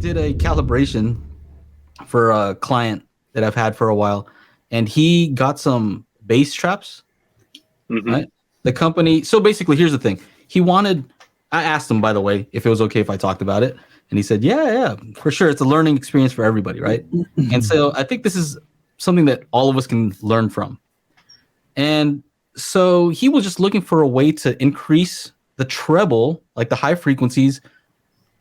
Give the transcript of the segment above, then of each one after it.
did a calibration for a client that I've had for a while, and he got some bass traps. Right? The company. So basically, here's the thing. I asked him, by the way, if it was okay if I talked about it, and he said, "Yeah, for sure. It's a learning experience for everybody, right?" And so I think this is something that all of us can learn from. And so he was just looking for a way to increase the treble, like the high frequencies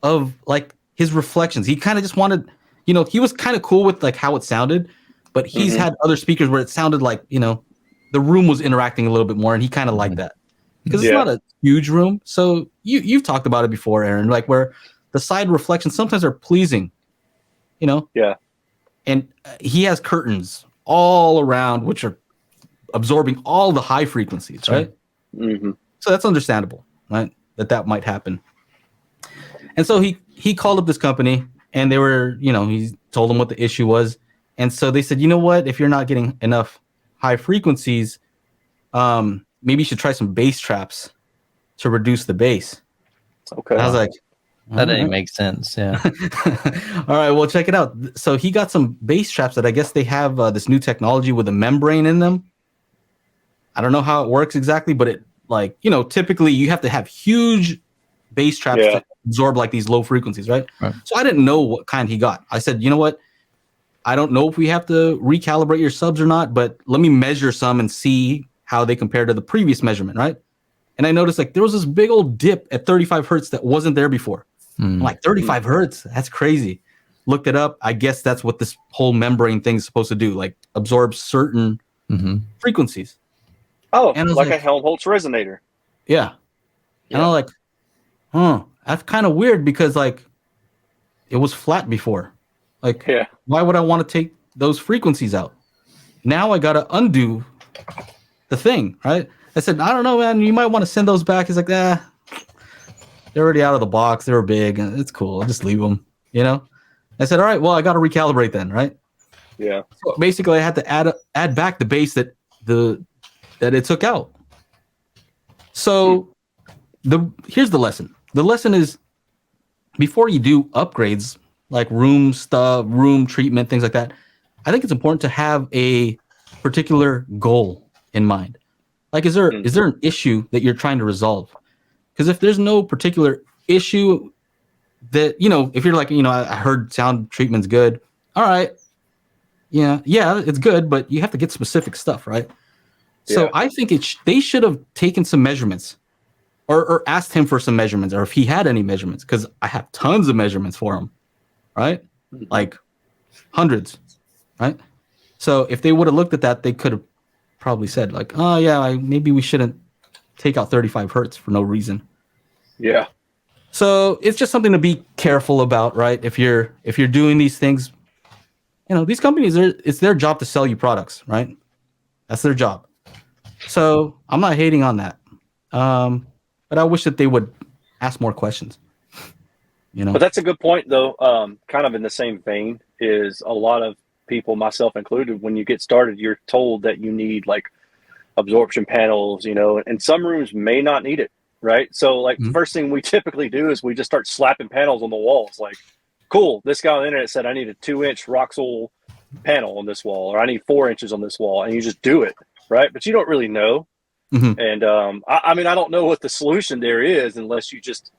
of like his reflections. He kind of just wanted, he was kind of cool with like how it sounded, but he's had other speakers where it sounded like, the room was interacting a little bit more, and he kind of liked that because it's not a huge room. So you've talked about it before, Aaron, like where the side reflections sometimes are pleasing, Yeah. And he has curtains all around, which are absorbing all the high frequencies, right? So that's understandable, right? That might happen. And so he called up this company, and they were, he told them what the issue was. And so they said, you know what, if you're not getting enough high frequencies, maybe you should try some bass traps to reduce the bass. Okay. And I was like, that didn't make sense. Yeah. All right, well, check it out. So he got some bass traps that I guess they have this new technology with a membrane in them. I don't know how it works exactly, but it typically you have to have huge bass traps to absorb like these low frequencies, right? So I didn't know what kind he got. I said, you know what? I don't know if we have to recalibrate your subs or not, but let me measure some and see how they compare to the previous measurement, right? And I noticed like there was this big old dip at 35 hertz that wasn't there before. I'm like, 35 hertz? That's crazy. Looked it up. I guess that's what this whole membrane thing is supposed to do, like absorb certain frequencies. Oh, and like a Helmholtz resonator. Yeah. And I'm like, that's kind of weird because like it was flat before. Like, why would I want to take those frequencies out? Now I got to undo the thing, right? I said, I don't know, man. You might want to send those back. He's like, they're already out of the box. They were big. It's cool. I'll just leave them, I said, all right, well, I got to recalibrate then, right? Yeah. So basically, I had to add back the bass that it took out. So here's the lesson. The lesson is before you do upgrades, like room stuff, room treatment, things like that, I think it's important to have a particular goal in mind. Like, is there an issue that you're trying to resolve? Because if there's no particular issue that, if you're like, I heard sound treatment's good. All right. Yeah, it's good, but you have to get specific stuff, right? Yeah. So I think they should have taken some measurements or asked him for some measurements, or if he had any measurements, because I have tons of measurements for him. Right? Like hundreds, right? So if they would have looked at that, they could have probably said like, oh yeah, maybe we shouldn't take out 35 hertz for no reason. Yeah. So it's just something to be careful about, right? If you're doing these things, these companies it's their job to sell you products, right? That's their job. So I'm not hating on that. But I wish that they would ask more questions. But that's a good point, though. Kind of in the same vein is a lot of people, myself included, when you get started, you're told that you need like absorption panels, and some rooms may not need it, right? So like the first thing we typically do is we just start slapping panels on the walls. Like, cool, this guy on the internet said I need a 2-inch Roxol panel on this wall, or I need 4 inches on this wall, and you just do it, right? But you don't really know. And I mean, I don't know what the solution there is unless you just.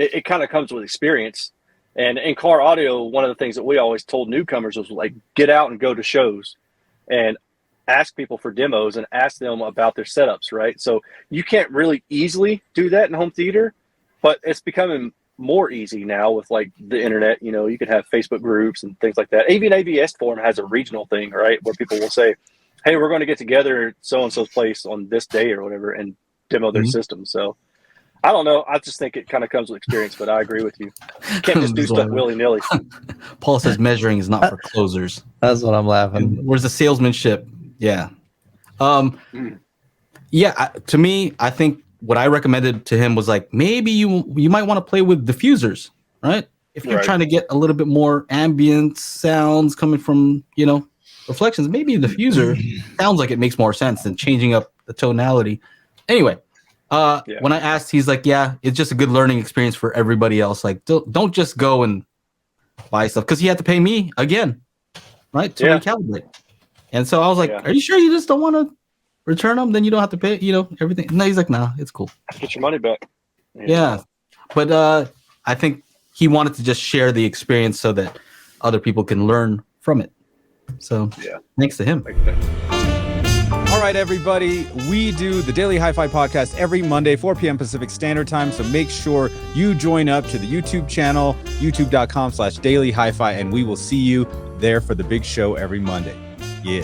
It kind of comes with experience. And in car audio, one of the things that we always told newcomers was like, get out and go to shows and ask people for demos and ask them about their setups, right? So you can't really easily do that in home theater, but it's becoming more easy now with like the internet. You could have Facebook groups and things like that. Even AVS Forum has a regional thing, right? Where people will say, hey, we're going to get together at so-and-so's place on this day or whatever and demo their system. So I don't know. I just think it kind of comes with experience, but I agree with you. You can't just do stuff willy-nilly. Paul says measuring is not for closers. That's what I'm laughing. Where's the salesmanship? Yeah. Yeah, to me, I think what I recommended to him was like, maybe you might want to play with diffusers, right? If you're trying to get a little bit more ambient sounds coming from, reflections, maybe a diffuser sounds like it makes more sense than changing up the tonality. Anyway. When I asked, he's like, yeah, it's just a good learning experience for everybody else. Like, don't just go and buy stuff because he had to pay me again, right, to recalibrate. And so I was like, "Are you sure you just don't want to return them? Then you don't have to pay, everything." No, he's like, "Nah, it's cool. Get your money back." Yeah, but I think he wanted to just share the experience so that other people can learn from it. So thanks to him. All right, everybody. We do the Daily HiFi podcast every Monday, 4 p.m. Pacific Standard Time. So make sure you join up to the YouTube channel, youtube.com/Daily HiFi, and we will see you there for the big show every Monday. Yeah.